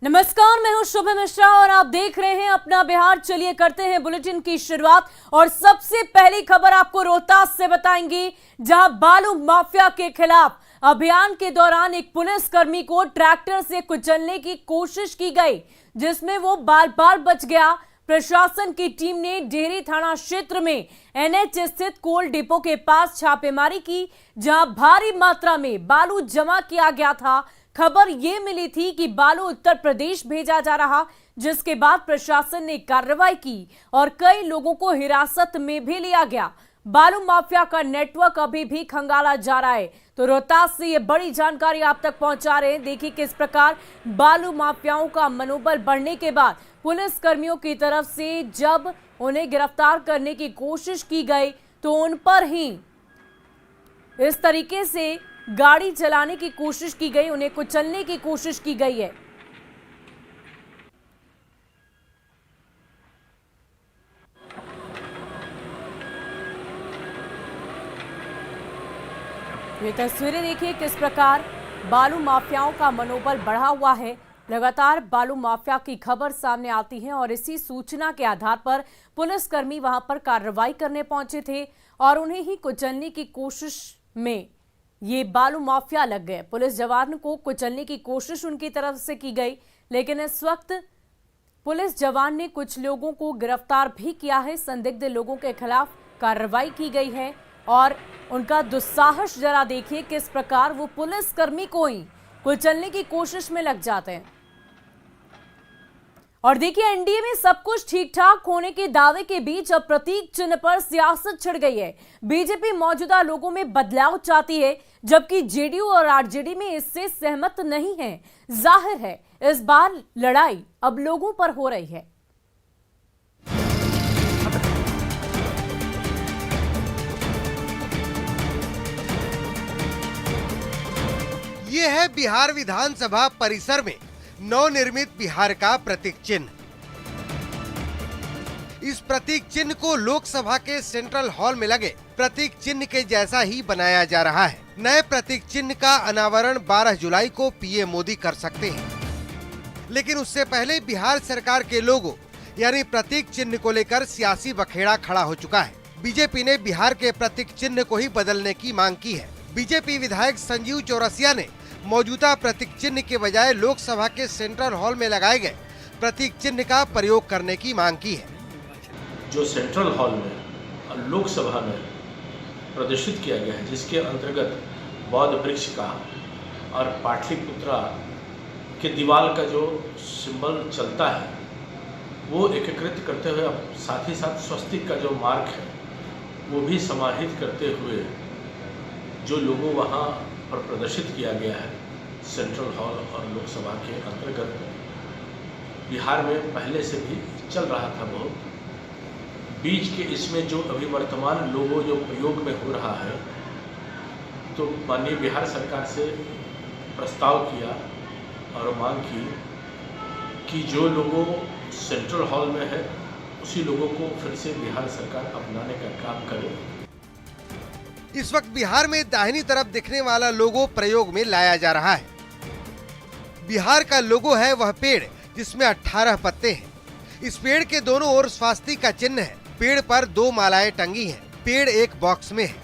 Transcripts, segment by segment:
नमस्कार, मैं हूं शुभ मिश्रा और आप देख रहे हैं अपना बिहार। चलिए करते हैं बुलेटिन की शुरुआत और सबसे पहली खबर आपको रोहतास से बताएंगे, जहां बालू माफिया के खिलाफ अभियान के दौरान एक पुलिसकर्मी को ट्रैक्टर से कुचलने की कोशिश की गई, जिसमें वो बाल बाल बच गया। प्रशासन की टीम ने डेहरी थाना क्षेत्र में एनएच स्थित कोल डिपो के पास छापेमारी की, जहां भारी मात्रा में बालू जमा किया गया था। खबर ये मिली थी कि बालू उत्तर प्रदेश भेजा जा रहा, जिसके बाद प्रशासन ने कार्रवाई की और कई लोगों को हिरासत में भी लिया गया। बालू माफिया का नेटवर्क अभी भी खंगाला जा रहा है। तो रोहतास से ये बड़ी जानकारी आप तक पहुंचा रहे हैं। देखिए किस प्रकार बालू माफियाओं का मनोबल बढ़ने के बाद पुलिस कर्मियों की तरफ से जब उन्हें गिरफ्तार करने की कोशिश की गई तो उन पर ही इस तरीके से गाड़ी चलाने की कोशिश की गई, उन्हें कुचलने की कोशिश की गई है। ये तस्वीरें देखिए किस प्रकार बालू माफियाओं का मनोबल बढ़ा हुआ है। लगातार बालू माफिया की खबर सामने आती है और इसी सूचना के आधार पर पुलिसकर्मी वहां पर कार्रवाई करने पहुंचे थे और उन्हें ही कुचलने की कोशिश में ये बालू माफिया लग गए। पुलिस जवान को कुचलने की कोशिश उनकी तरफ से की गई, लेकिन इस वक्त पुलिस जवान ने कुछ लोगों को गिरफ्तार भी किया है। संदिग्ध लोगों के खिलाफ कार्रवाई की गई है और उनका दुस्साहस जरा देखिए किस प्रकार वो पुलिसकर्मी को ही कुचलने की कोशिश में लग जाते हैं। और देखिए एनडीए में सब कुछ ठीक ठाक होने के दावे के बीच अब प्रतीक चिन्ह पर सियासत छिड़ गई है। बीजेपी मौजूदा लोगों में बदलाव चाहती है, जबकि जेडीयू और आरजेडी में इससे सहमत नहीं है। जाहिर है इस बार लड़ाई अब लोगों पर हो रही है। ये है बिहार विधानसभा परिसर में नवनिर्मित बिहार का प्रतीक चिन्ह। इस प्रतीक चिन्ह को लोकसभा के सेंट्रल हॉल में लगे प्रतीक चिन्ह के जैसा ही बनाया जा रहा है। नए प्रतीक चिन्ह का अनावरण 12 जुलाई को पीएम मोदी कर सकते हैं, लेकिन उससे पहले बिहार सरकार के लोगों यानी प्रतीक चिन्ह को लेकर सियासी बखेड़ा खड़ा हो चुका है। बीजेपी ने बिहार के प्रतीक चिन्ह को ही बदलने की मांग की है। बीजेपी विधायक संजीव चौरसिया ने मौजूदा प्रतीक चिन्ह के बजाय लोकसभा के सेंट्रल हॉल में लगाए गए प्रतीक चिन्ह का प्रयोग करने की मांग की है। जो सेंट्रल हॉल में और लोकसभा में प्रदर्शित किया गया है, जिसके अंतर्गत बौद्ध वृक्ष का और पाटलिपुत्रा के दीवार का जो सिंबल चलता है वो एकीकृत करते हुए, साथ ही साथ स्वस्तिक का जो मार्क है वो भी समाहित करते हुए जो लोगों वहाँ पर प्रदर्शित किया गया है सेंट्रल हॉल और लोकसभा के अंतर्गत, बिहार में पहले से भी चल रहा था बहुत। बीच के इसमें जो अभी वर्तमान लोगो जो प्रयोग में हो रहा है, तो माननीय बिहार सरकार से प्रस्ताव किया और मांग की कि जो लोगो सेंट्रल हॉल में है उसी लोगों को फिर से बिहार सरकार अपनाने का काम करे। इस वक्त बिहार में दाहिनी तरफ दिखने वाला लोगो प्रयोग में लाया जा रहा है। बिहार का लोगो है वह पेड़ जिसमें 18 पत्ते हैं। इस पेड़ के दोनों ओर स्वास्तिक का चिन्ह है। पेड़ पर 2 मालाएं टंगी हैं। पेड़ एक बॉक्स में है।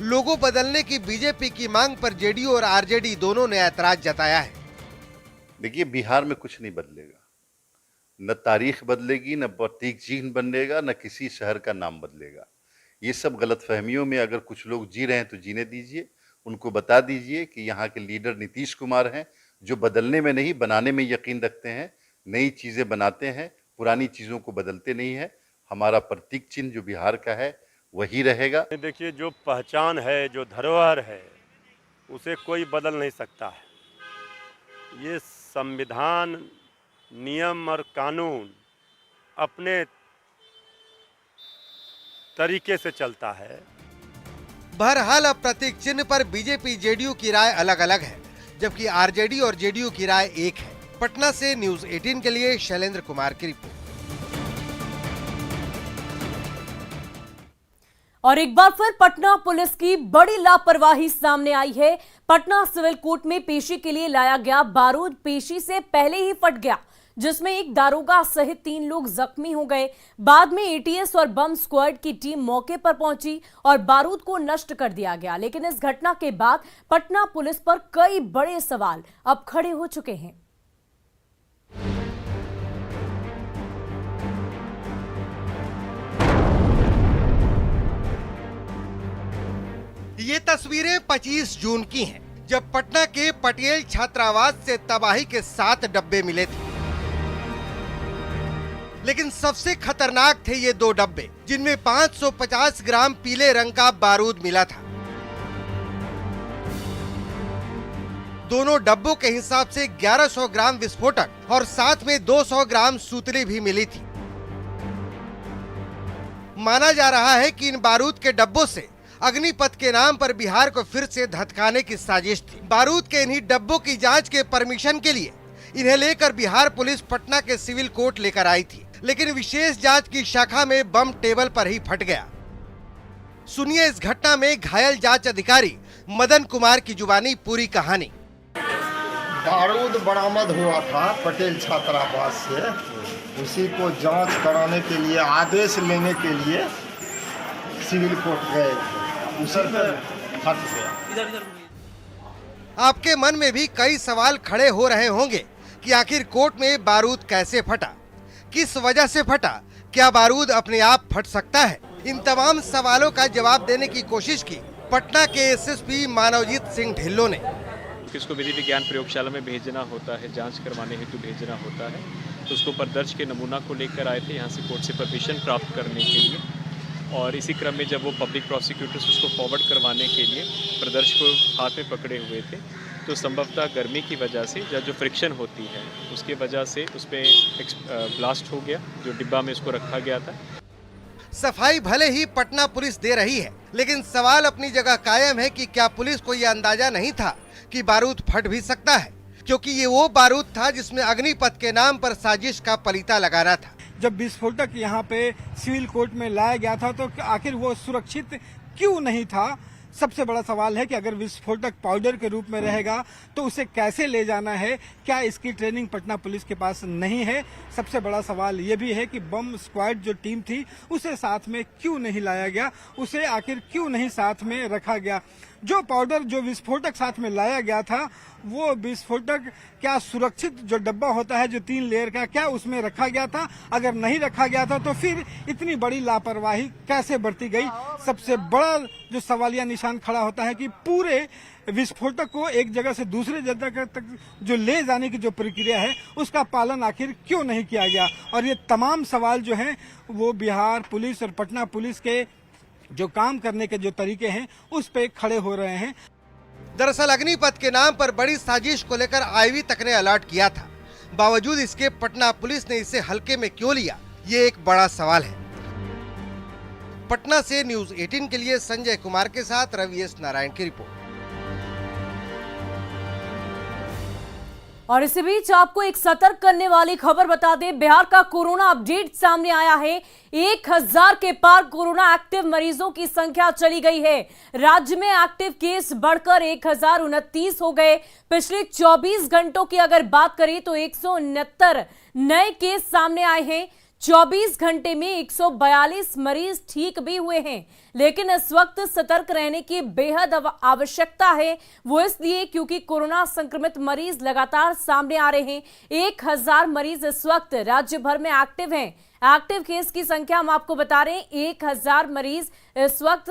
लोगो बदलने की बीजेपी की मांग पर जेडीयू और आरजेडी दोनों ने ऐतराज जताया है। देखिए, बिहार में कुछ नहीं बदलेगा, न तारीख बदलेगी, न प्रतीक चिन्ह बदलेगा, न किसी शहर का नाम बदलेगा। ये सब गलतफहमियों में अगर कुछ लोग जी रहे हैं तो जीने दीजिए। उनको बता दीजिए कि यहाँ के लीडर नीतीश कुमार हैं, जो बदलने में नहीं बनाने में यकीन रखते हैं। नई चीज़ें बनाते हैं, पुरानी चीज़ों को बदलते नहीं है। हमारा प्रतीक चिन्ह जो बिहार का है वही रहेगा। देखिए, जो पहचान है, जो धरोहर है, उसे कोई बदल नहीं सकता है। ये संविधान, नियम और कानून अपने तरीके से चलता है। बहरहाल अब प्रतीक चिन्ह पर बीजेपी जेडीयू की राय अलग अलग है, जबकि आरजेडी और जेडीयू की राय एक है। पटना से न्यूज़ 18 के लिए शैलेंद्र कुमार की रिपोर्ट। और एक बार फिर पटना पुलिस की बड़ी लापरवाही सामने आई है। पटना सिविल कोर्ट में पेशी के लिए लाया गया बारूद पेशी से पहले ही फट गया, जिसमें एक दारोगा सहित 3 लोग जख्मी हो गए। बाद में एटीएस और बम स्क्वाड की टीम मौके पर पहुंची और बारूद को नष्ट कर दिया गया। लेकिन इस घटना के बाद पटना पुलिस पर कई बड़े सवाल अब खड़े हो चुके हैं। ये तस्वीरें 25 जून की हैं, जब पटना के पटेल छात्रावास से तबाही के 7 डब्बे मिले थे। लेकिन सबसे खतरनाक थे ये 2 डब्बे, जिनमें 550 ग्राम पीले रंग का बारूद मिला था। दोनों डब्बों के हिसाब से 1100 ग्राम विस्फोटक और साथ में 200 ग्राम सूतली भी मिली थी। माना जा रहा है कि इन बारूद के डब्बों से अग्निपथ के नाम पर बिहार को फिर से धधकाने की साजिश थी। बारूद के इन्हीं डब्बों की जांच के परमिशन के लिए इन्हें लेकर बिहार पुलिस पटना के सिविल कोर्ट लेकर आई थी, लेकिन विशेष जांच की शाखा में बम टेबल पर ही फट गया। सुनिए इस घटना में घायल जांच अधिकारी मदन कुमार की जुबानी पूरी कहानी। बारूद बरामद हुआ था पटेल छात्रावास से, उसी को जांच कराने के लिए आदेश लेने के लिए सिविल कोर्ट गए थे, उसी पर फट गया। आपके मन में भी कई सवाल खड़े हो रहे होंगे कि आखिर कोर्ट में बारूद कैसे फटा, किस वजह से फटा, क्या बारूद अपने आप फट सकता है? इन तमाम सवालों का जवाब देने की कोशिश की पटना के एसएसपी मानवजीत सिंह ढिल्लों ने। किसको विधि विज्ञान प्रयोगशाला में भेजना होता है, जांच करवाने हेतु भेजना होता है, तो उसको प्रदर्श के नमूना को लेकर आए थे यहाँ से कोर्ट से परमिशन प्राप्त करने के लिए। और इसी क्रम में जब वो पब्लिक प्रोसिक्यूटर्स उसको फॉरवर्ड करवाने के लिए प्रदर्श को हाथ में पकड़े हुए थे, तो संभवतः गर्मी की वजह से जो फ्रिक्शन होती है उसके वजह से उस पर ब्लास्ट हो गया, जो डिब्बा में उसको रखा गया था। सफाई भले ही पटना पुलिस दे रही है, लेकिन सवाल अपनी जगह कायम है कि क्या पुलिस को यह अंदाजा नहीं था कि बारूद फट भी सकता है, क्योंकि ये वो बारूद था जिसमें अग्निपथ के नाम पर साजिश का पलीता लगाना था। जब विस्फोटक यहाँ पे सिविल कोर्ट में लाया गया था तो आखिर वो सुरक्षित क्यों नहीं था? सबसे बड़ा सवाल है कि अगर विस्फोटक पाउडर के रूप में रहेगा तो उसे कैसे ले जाना है, क्या इसकी ट्रेनिंग पटना पुलिस के पास नहीं है? सबसे बड़ा सवाल ये भी है कि बम स्क्वाड जो टीम थी उसे साथ में क्यों नहीं लाया गया, उसे आखिर क्यों नहीं साथ में रखा गया? जो पाउडर, जो विस्फोटक साथ में लाया गया था, वो विस्फोटक क्या सुरक्षित जो डब्बा होता है जो 3 लेयर का, क्या उसमें रखा गया था? अगर नहीं रखा गया था तो फिर इतनी बड़ी लापरवाही कैसे बरती गई? सबसे बड़ा जो सवालिया निशान खड़ा होता है कि पूरे विस्फोटक को एक जगह से दूसरे जगह तक जो ले जाने की जो प्रक्रिया है उसका पालन आखिर क्यों नहीं किया गया? और ये तमाम सवाल जो हैं वो बिहार पुलिस और पटना पुलिस के जो काम करने के जो तरीके हैं उस पे खड़े हो रहे हैं। दरअसल अग्निपथ के नाम पर बड़ी साजिश को लेकर आईवी तक ने अलर्ट किया था, बावजूद इसके पटना पुलिस ने इसे हल्के में क्यों लिया, ये एक बड़ा सवाल है। पटना से न्यूज़ 18 के लिए संजय कुमार के साथ रवि एस नारायण की रिपोर्ट। और इसी बीच आपको एक सतर्क करने वाली खबर बता दें, बिहार का कोरोना अपडेट सामने आया है। 1000 के पार कोरोना एक्टिव मरीजों की संख्या चली गई है। राज्य में एक्टिव केस बढ़कर 1029 हो गए। पिछले 24 घंटों की अगर बात करें तो 169 नए केस सामने आए हैं। 24 घंटे में 142 मरीज ठीक भी हुए हैं। लेकिन इस वक्त सतर्क रहने की बेहद आवश्यकता है, वो इसलिए क्योंकि कोरोना संक्रमित मरीज लगातार सामने आ रहे हैं। 1000 मरीज इस वक्त राज्य भर में एक्टिव हैं। एक्टिव केस की संख्या हम आपको बता रहे हैं, 1000 मरीज इस वक्त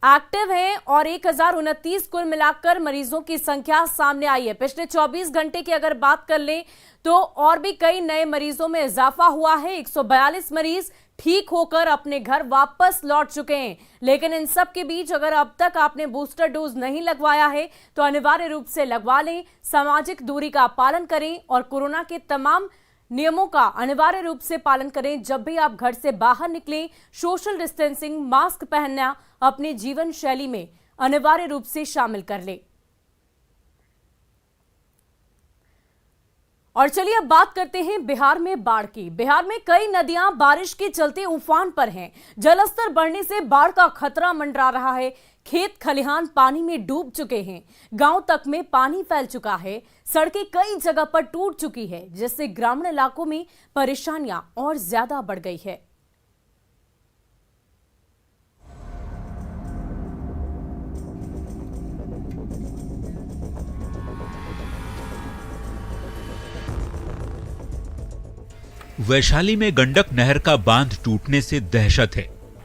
एक्टिव हैं और 1029 कुल मिलाकर मरीजों की संख्या सामने आई है। पिछले 24 घंटे की अगर बात कर लें तो और भी कई नए मरीजों में इजाफा हुआ है। 142 मरीज ठीक होकर अपने घर वापस लौट चुके हैं। लेकिन इन सब के बीच अगर अब तक आपने बूस्टर डोज नहीं लगवाया है तो अनिवार्य रूप से लगवा लें, सामाजिक दूरी का पालन करें और कोरोना के तमाम नियमों का अनिवार्य रूप से पालन करें। जब भी आप घर से बाहर निकलें, सोशल डिस्टेंसिंग, मास्क पहनना अपनी जीवन शैली में अनिवार्य रूप से शामिल कर लें। और चलिए अब बात करते हैं बिहार में बाढ़ की। बिहार में कई नदियां बारिश के चलते उफान पर हैं। जलस्तर बढ़ने से बाढ़ का खतरा मंडरा रहा है। खेत खलिहान पानी में डूब चुके हैं। गांव तक में पानी फैल चुका है। सड़कें कई जगह पर टूट चुकी है, जिससे ग्रामीण इलाकों में परेशानियां और ज्यादा बढ़ गई है। वैशाली में गंडक नहर का बांध टूटने से दहशत है।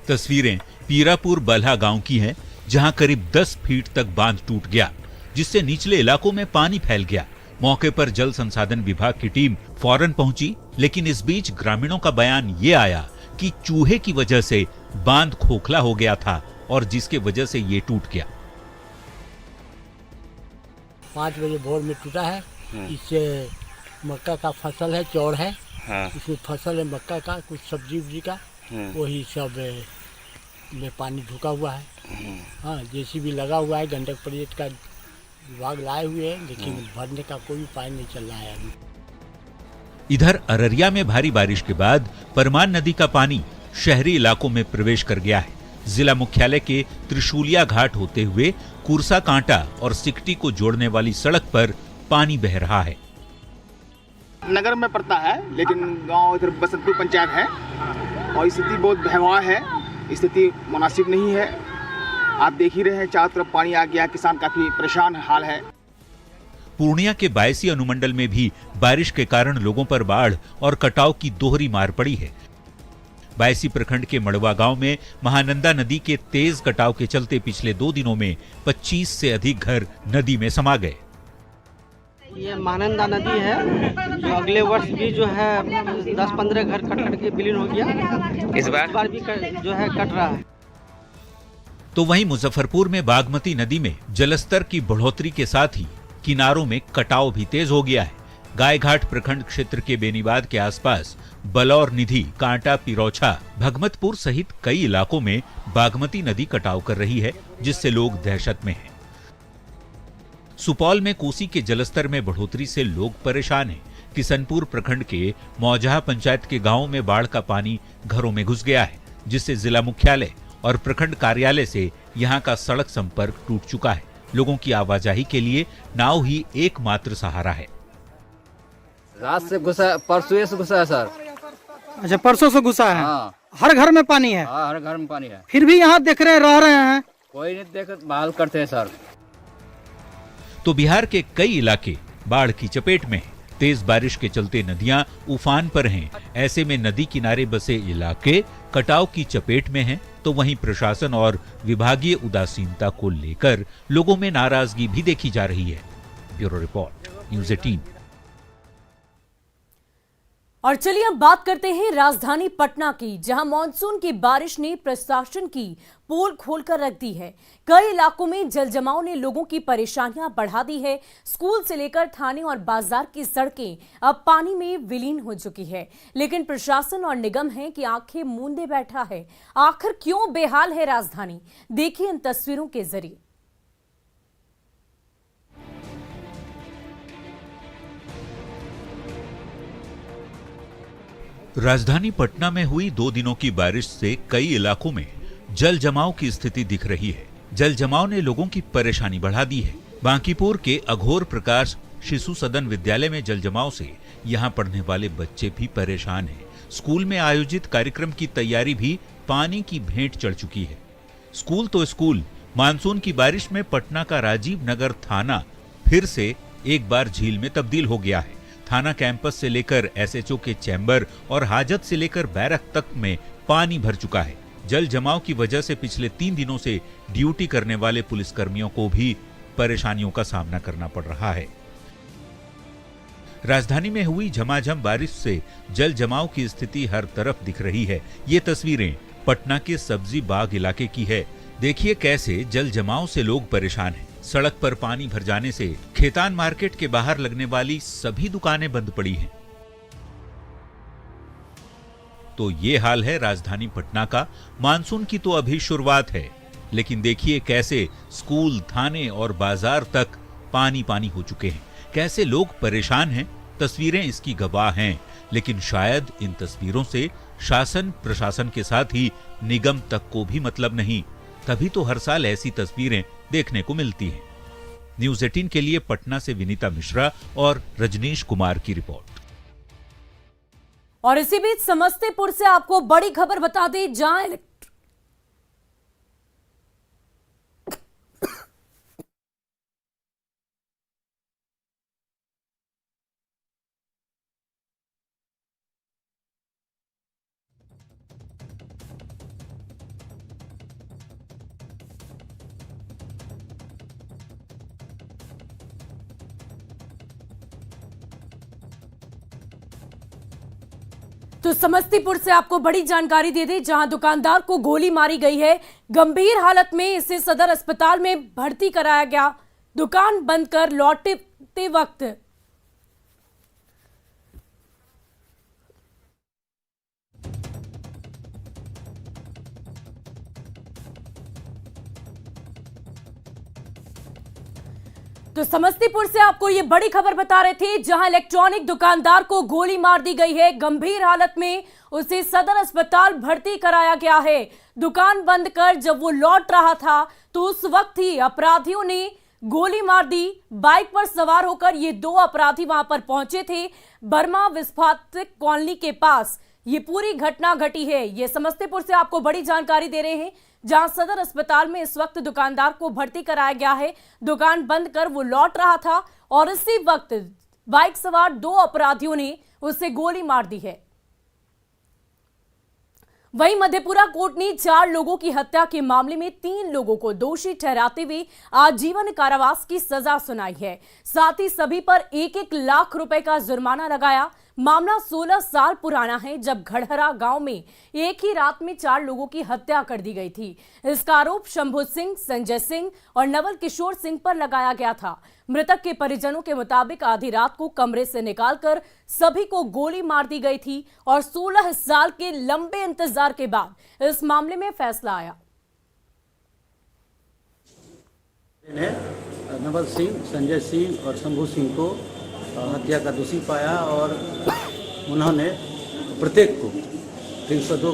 तस्वीरें पीरापुर बल्हा गांव की हैं, जहां करीब 10 फीट तक बांध टूट गया, जिससे निचले इलाकों में पानी फैल गया। मौके पर जल संसाधन विभाग की टीम फौरन पहुंची, लेकिन इस बीच ग्रामीणों का बयान ये आया कि चूहे की वजह से बांध खोखला हो गया था और जिसके वजह से ये टूट गया। 5 बजे भोर में टूटा है। इससे मक्का का फसल है, चौड़ है। इसमें फसल है मक्का का, कुछ सब्जी उब्जी का, वही सब में पानी ढुका हुआ है। हाँ, जेसीबी लगा हुआ है, गंडक परिषद का विभाग लाए हुए हैं, लेकिन भरने का कोई उपाय नहीं चल रहा है अभी। इधर अररिया में भारी बारिश के बाद परमान नदी का पानी शहरी इलाकों में प्रवेश कर गया है। जिला मुख्यालय के त्रिशूलिया घाट होते हुए कुरसा कांटा और सिकटी को जोड़ने वाली सड़क पर पानी बह रहा है। नगर में पड़ता है, लेकिन गांव इधर बसंतपुर पंचायत है और स्थिति बहुत भयावह है। स्थिति मुनासिब नहीं है। आप देख ही रहे हैं, चारों तरफ पानी आ गया, किसान काफी परेशान हाल है। पूर्णिया के बायसी अनुमंडल में भी बारिश के कारण लोगों पर बाढ़ और कटाव की दोहरी मार पड़ी है। बायसी प्रखंड के मड़वा गांव में महानंदा नदी के तेज कटाव के चलते पिछले 2 दिनों में 25 से अधिक घर नदी में समा गए। ये महानंदा नदी है, जो अगले वर्ष भी जो है 10-15 घर कट के विलीन हो गया। इस बार भी जो है कट रहा है। तो वहीं मुजफ्फरपुर में बागमती नदी में जलस्तर की बढ़ोतरी के साथ ही किनारों में कटाव भी तेज हो गया है। गायघाट प्रखंड क्षेत्र के बेनीबाद के आसपास बलौर निधि, कांटा, पिरौछा, भगमतपुर सहित कई इलाकों में बागमती नदी कटाव कर रही है, जिससे लोग दहशत में हैं। सुपौल में कोसी के जलस्तर में बढ़ोतरी से लोग परेशान हैं। किशनपुर प्रखंड के मौजहा पंचायत के गांवों में बाढ़ का पानी घरों में घुस गया है, जिससे जिला मुख्यालय और प्रखंड कार्यालय से यहां का सड़क संपर्क टूट चुका है। लोगों की आवाजाही के लिए नाव ही एकमात्र सहारा है। रात से घुसा, परसों से घुसा है सर। अच्छा, परसों से घुसा है। हाँ। हर घर में पानी है। हाँ, हर घर में पानी है। फिर भी यहाँ देख रह रहे हैं, कोई नहीं देख बहाल करते हैं सर। तो बिहार के कई इलाके बाढ़ की चपेट में हैं। तेज बारिश के चलते नदियां उफान पर हैं। ऐसे में नदी किनारे बसे इलाके कटाव की चपेट में हैं। तो वहीं प्रशासन और विभागीय उदासीनता को लेकर लोगों में नाराजगी भी देखी जा रही है। Bureau report, news 18। और चलिए अब बात करते हैं राजधानी पटना की, जहां मानसून की बारिश ने प्रशासन की पोल खोलकर रख दी है। कई इलाकों में जलजमाव ने लोगों की परेशानियां बढ़ा दी है। स्कूल से लेकर थाने और बाजार की सड़कें अब पानी में विलीन हो चुकी है, लेकिन प्रशासन और निगम है कि आंखें मूंदे बैठा है। आखिर क्यों बेहाल है राजधानी, देखिए इन तस्वीरों के जरिए। राजधानी पटना में हुई 2 दिनों की बारिश से कई इलाकों में जल जमाव की स्थिति दिख रही है। जल जमाव ने लोगों की परेशानी बढ़ा दी है। बांकीपुर के अघोर प्रकाश शिशु सदन विद्यालय में जल जमाव से यहां पढ़ने वाले बच्चे भी परेशान हैं। स्कूल में आयोजित कार्यक्रम की तैयारी भी पानी की भेंट चढ़ चुकी है। स्कूल तो स्कूल, मानसून की बारिश में पटना का राजीव नगर थाना फिर से एक बार झील में तब्दील हो गया है। थाना कैंपस से लेकर एसएचओ के चैम्बर और हाजत से लेकर बैरक तक में पानी भर चुका है। जल जमाव की वजह से पिछले 3 दिनों से ड्यूटी करने वाले पुलिसकर्मियों को भी परेशानियों का सामना करना पड़ रहा है। राजधानी में हुई झमाझम बारिश से जल जमाव की स्थिति हर तरफ दिख रही है। ये तस्वीरें पटना के सब्जी बाग इलाके की है। देखिए कैसे जल जमाव से लोग परेशान हैं। सड़क पर पानी भर जाने से खेतान मार्केट के बाहर लगने वाली सभी दुकानें बंद पड़ी हैं। तो ये हाल है राजधानी पटना का। मानसून की तो अभी शुरुआत है, लेकिन देखिए कैसे स्कूल, थाने और बाजार तक पानी पानी हो चुके हैं। कैसे लोग परेशान हैं तस्वीरें इसकी गवाह हैं, लेकिन शायद इन तस्वीरों से शासन प्रशासन के साथ ही निगम तक को भी मतलब नहीं, तभी तो हर साल ऐसी तस्वीरें देखने को मिलती हैं। न्यूज़ 18 के लिए पटना से विनीता मिश्रा और रजनीश कुमार की रिपोर्ट। और इसी बीच समस्तीपुर से आपको बड़ी खबर बता दें, जहां तो समस्तीपुर से आपको बड़ी जानकारी दे दें, जहां दुकानदार को गोली मारी गई है। गंभीर हालत में इसे सदर अस्पताल में भर्ती कराया गया। दुकान बंद कर लौटते वक्त तो समस्तीपुर से आपको ये बड़ी खबर बता रहे थे, जहां इलेक्ट्रॉनिक दुकानदार को गोली मार दी गई है। गंभीर हालत में उसे सदर अस्पताल भर्ती कराया गया है। दुकान बंद कर जब वो लौट रहा था तो उस वक्त ही अपराधियों ने गोली मार दी। बाइक पर सवार होकर ये दो अपराधी वहां पर पहुंचे थे। बर्मा विस्फाटिक कॉलोनी के पास ये पूरी घटना घटी है। ये समस्तीपुर से आपको बड़ी जानकारी दे रहे हैं, जहां सदर अस्पताल में इस वक्त दुकानदार को भर्ती कराया गया है। दुकान बंद कर वो लौट रहा था और इसी वक्त बाइक सवार दो अपराधियों ने उसे गोली मार दी है। वहीं मधेपुरा कोर्ट ने 4 लोगों की हत्या के मामले में 3 लोगों को दोषी ठहराते हुए आजीवन कारावास की सजा सुनाई है। साथ ही सभी पर 1-1 लाख रुपए का जुर्माना लगाया। मामला 16 साल पुराना है, जब घड़हरा गांव में एक ही रात में 4 लोगों की हत्या कर दी गई थी। इसका आरोप शंभू सिंह, संजय सिंह और नवल किशोर सिंह पर लगाया गया था। मृतक के परिजनों के मुताबिक आधी रात को कमरे से निकालकर सभी को गोली मार दी गई थी और 16 साल के लंबे इंतजार के बाद इस मामले में फैसला आया। नवल सिंह, संजय सिंह और शंभू सिंह को हत्या का दोषी पाया और उन्होंने प्रत्येक को 302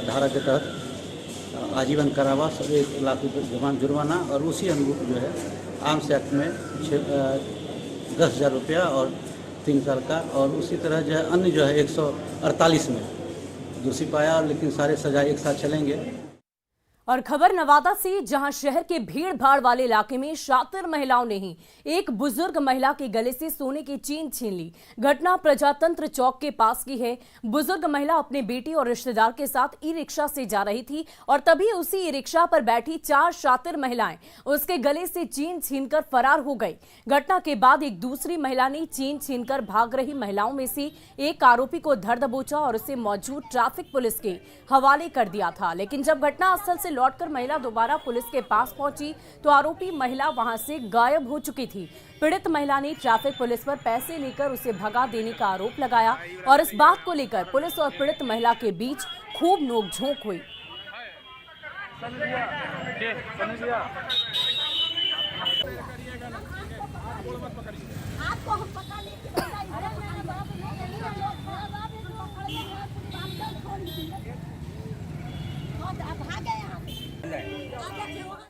धारा के तहत आजीवन कारावास, 1 लाख रुपये जुर्माना और उसी अनुरूप जो है आर्म्स एक्ट में 10,000 रुपया और 3 साल का, और उसी तरह जो है अन्य जो है 148 में दोषी पाया, लेकिन सारे सजा एक साथ चलेंगे। और खबर नवादा से, जहां शहर के भीड़ भाड़ वाले इलाके में शातिर महिलाओं ने ही एक बुजुर्ग महिला के गले से सोने की चेन छीन ली। घटना प्रजातंत्र चौक के पास की है। बुजुर्ग महिला अपने बेटी और रिश्तेदार के साथ ई रिक्शा से जा रही थी और तभी उसी ई रिक्शा पर बैठी 4 शातिर महिलाएं उसके गले से चेन छीनकर फरार हो गई। घटना के बाद एक दूसरी महिला ने चेन छीनकर भाग रही महिलाओं में से एक आरोपी को धर दबोचा और उसे मौजूद ट्रैफिक पुलिस के हवाले कर दिया था। लेकिन जब घटना स्थल से लौटकर महिला दोबारा पुलिस के पास पहुंची तो आरोपी महिला वहां से गायब हो चुकी थी। पीड़ित महिला ने ट्रैफिक पुलिस पर पैसे लेकर उसे भगा देने का आरोप लगाया और इस बात को लेकर पुलिस और पीड़ित महिला के बीच खूब नोकझोंक हुई।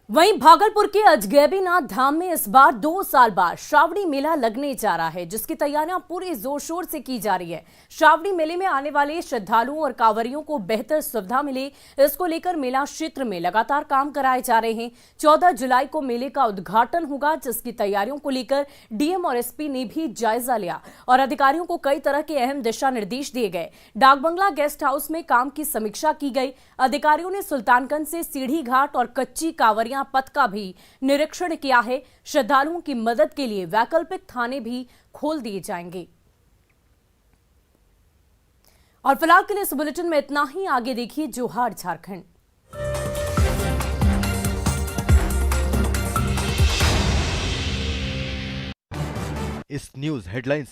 वहीं भागलपुर के अजगैबीनाथ धाम में इस बार 2 साल बाद श्रावणी मेला लगने जा रहा है, जिसकी तैयारियां पूरे जोर शोर से की जा रही है। श्रावणी मेले में आने वाले श्रद्धालुओं और कांवरियों को बेहतर सुविधा मिले, इसको लेकर मेला क्षेत्र में लगातार काम कराए जा रहे हैं। 14 जुलाई को मेले का उद्घाटन होगा, जिसकी तैयारियों को लेकर डीएम और एसपी ने भी जायजा लिया और अधिकारियों को कई तरह के अहम दिशा निर्देश दिए गए। डाकबंगला गेस्ट हाउस में काम की समीक्षा की गई। अधिकारियों ने सुल्तानगंज से सीढ़ी घाट और कच्ची कांवरियां पथ का भी निरीक्षण किया है। श्रद्धालुओं की मदद के लिए वैकल्पिक थाने भी खोल दिए जाएंगे। और फिलहाल के लिए इस बुलेटिन में इतना ही। आगे देखिए जोहार झारखंड। इस न्यूज हेडलाइंस